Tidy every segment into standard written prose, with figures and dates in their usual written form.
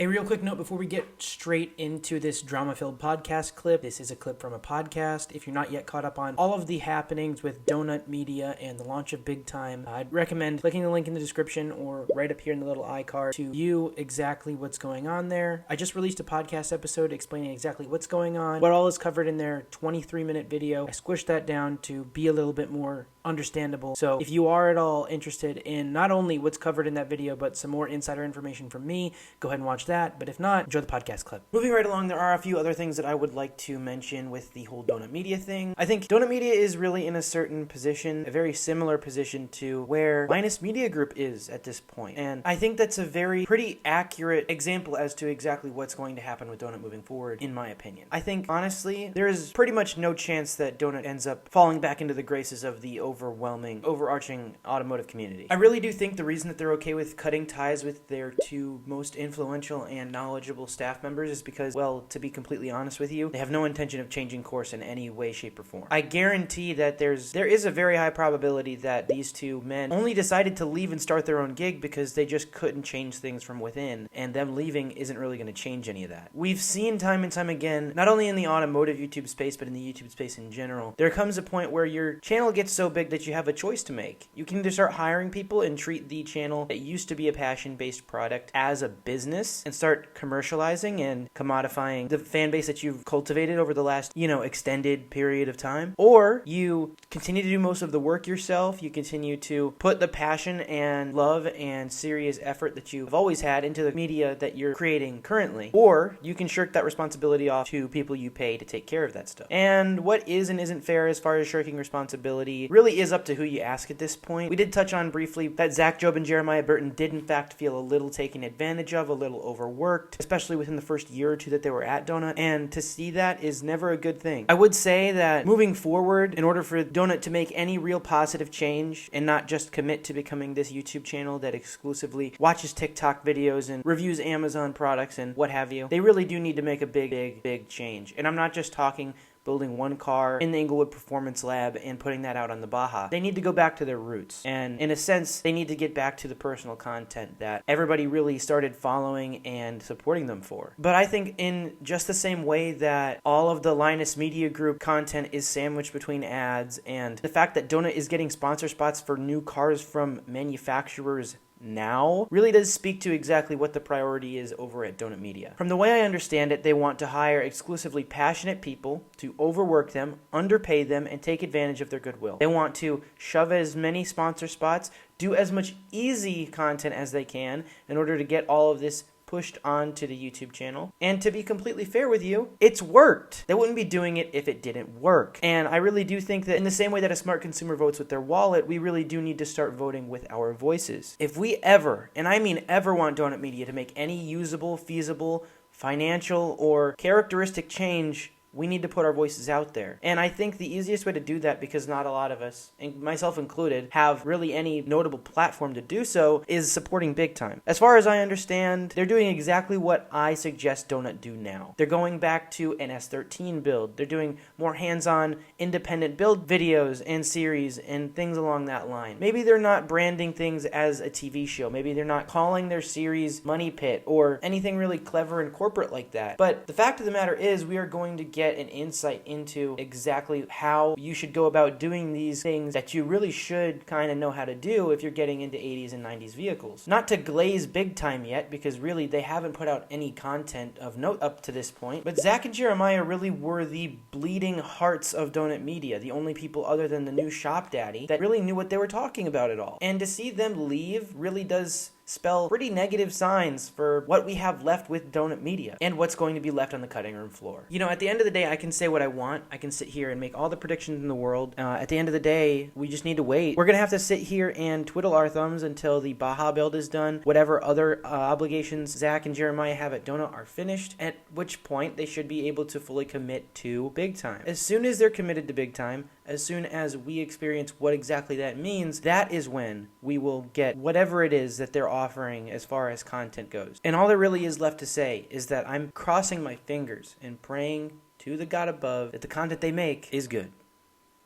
A real quick note before we get straight into this drama-filled podcast clip. This is a clip from a podcast. If you're not yet caught up on all of the happenings with Donut Media and the launch of Big Time, I'd recommend clicking the link in the description or right up here in the little iCard to view exactly what's going on there. I just released a podcast episode explaining exactly what's going on, what all is covered in their 23-minute video. I squished that down to be a little bit more understandable. So if you are at all interested in not only what's covered in that video, but some more insider information from me, go ahead and watch that. But if not, enjoy the podcast clip. Moving right along, there are a few other things that I would like to mention with the whole Donut Media thing. I think Donut Media is really in a certain position, a very similar position to where Linus Media Group is at this point. And I think that's a pretty accurate example as to exactly what's going to happen with Donut moving forward, in my opinion. I think, honestly, there is pretty much no chance that Donut ends up falling back into the graces of the overarching automotive community. I really do think the reason that they're okay with cutting ties with their two most influential and knowledgeable staff members is because, well, to be completely honest with you, they have no intention of changing course in any way, shape, or form. I guarantee that there is a very high probability that these two men only decided to leave and start their own gig because they just couldn't change things from within, and them leaving isn't really going to change any of that. We've seen time and time again, not only in the automotive YouTube space, but in the YouTube space in general, there comes a point where your channel gets so big that you have a choice to make. You can either start hiring people and treat the channel that used to be a passion-based product as a business and start commercializing and commodifying the fan base that you've cultivated over the last, extended period of time. Or you continue to do most of the work yourself. You continue to put the passion and love and serious effort that you've always had into the media that you're creating currently. Or you can shirk that responsibility off to people you pay to take care of that stuff. And what is and isn't fair as far as shirking responsibility really is up to who you ask at this point. We did touch on briefly that Zach Job and Jeremiah Burton did in fact feel a little taken advantage of, a little overworked, especially within the first year or two that they were at Donut, and to see that is never a good thing. I would say that moving forward, in order for Donut to make any real positive change and not just commit to becoming this YouTube channel that exclusively watches TikTok videos and reviews Amazon products and what have you, they really do need to make a big change. And I'm not just talking building one car in the Inglewood Performance Lab and putting that out on the Baja. They need to go back to their roots. And in a sense, they need to get back to the personal content that everybody really started following and supporting them for. But I think in just the same way that all of the Linus Media Group content is sandwiched between ads, and the fact that Donut is getting sponsor spots for new cars from manufacturers now really does speak to exactly what the priority is over at Donut Media. From the way I understand it, they want to hire exclusively passionate people to overwork them, underpay them, and take advantage of their goodwill. They want to shove as many sponsor spots, do as much easy content as they can in order to get all of this pushed onto the YouTube channel. And to be completely fair with you, it's worked. They wouldn't be doing it if it didn't work. And I really do think that in the same way that a smart consumer votes with their wallet, we really do need to start voting with our voices. If we ever, and I mean ever, want Donut Media to make any usable, feasible, financial, or characteristic change, we need to put our voices out there. And I think the easiest way to do that, because not a lot of us, and myself included, have really any notable platform to do so, is supporting Big Time. As far as I understand, they're doing exactly what I suggest Donut do now. They're going back to an S13 build. They're doing more hands-on, independent build videos and series and things along that line. Maybe they're not branding things as a TV show. Maybe they're not calling their series Money Pit or anything really clever and corporate like that. But the fact of the matter is, we are going to get an insight into exactly how you should go about doing these things that you really should kind of know how to do if you're getting into 80s and 90s vehicles. Not to glaze Big Time yet, because really they haven't put out any content of note up to this point, but Zach and Jeremiah really were the bleeding hearts of Donut Media, the only people other than the new shop daddy that really knew what they were talking about at all. And to see them leave really does spell pretty negative signs for what we have left with Donut Media and what's going to be left on the cutting room floor. At the end of the day, I can say what I want. I can sit here and make all the predictions in the world. At the end of the day, we just need to wait. We're going to have to sit here and twiddle our thumbs until the Baja build is done, whatever other obligations Zach and Jeremiah have at Donut are finished, at which point they should be able to fully commit to Big Time. As soon as they're committed to Big Time, as soon as we experience what exactly that means, that is when we will get whatever it is that they're offering as far as content goes. And all there really is left to say is that I'm crossing my fingers and praying to the God above that the content they make is good.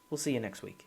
We'll see you next week.